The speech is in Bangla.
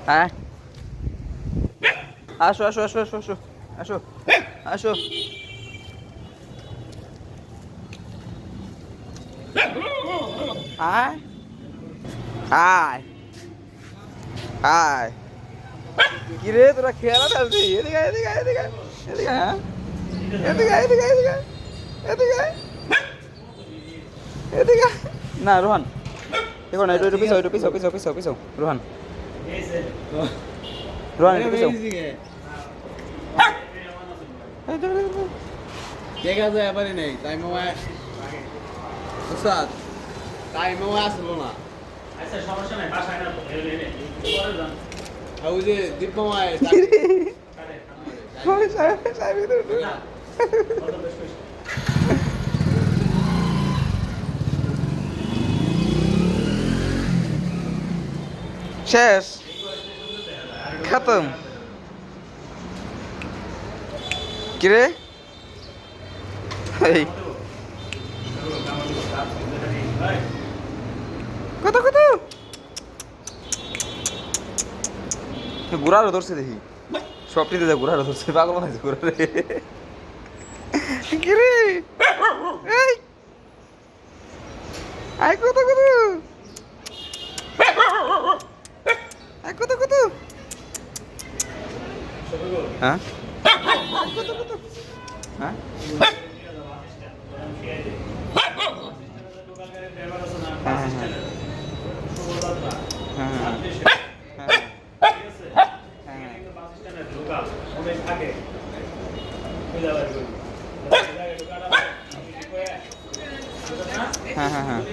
হ্যাঁ আসো আসো আসো আসো আসো আসো আসো আয় আয় আয় কি রে তোরা খেলা খেলছি এদিকে এদিকে এদিকে এদিকে হ্যাঁ এদিকে এদিকে এদিকে এদিকে এদিকে না রোহান দেখো না একটু পিছাও একটু পিছাও পিছাও পিছাও পিছাও রোহান রোহান একটু পিছাও দেখা যায় এবারে নেই তাই মামা উস্তাদ তাই মামা আসলো না আচ্ছা সমস্যা নাই বাসায় না এলে নে পরে যান আর ওই যে দীপ মামায় ওই সাহেব সাহেব ইধর না কত বেশ বেশ শেষ খতম কিরে এই কত কত গুড়ারও ধরছে দেখি সবটিতে যা গুড়ারও ধরছে পাগল মনে হয়েছে গুড়ারে কিরে এই আয় কত কত আয় কত কত হ্যাঁ কত কত হ্যাঁ হ্যাঁ হ্যাঁ হ্যাঁ হ্যাঁ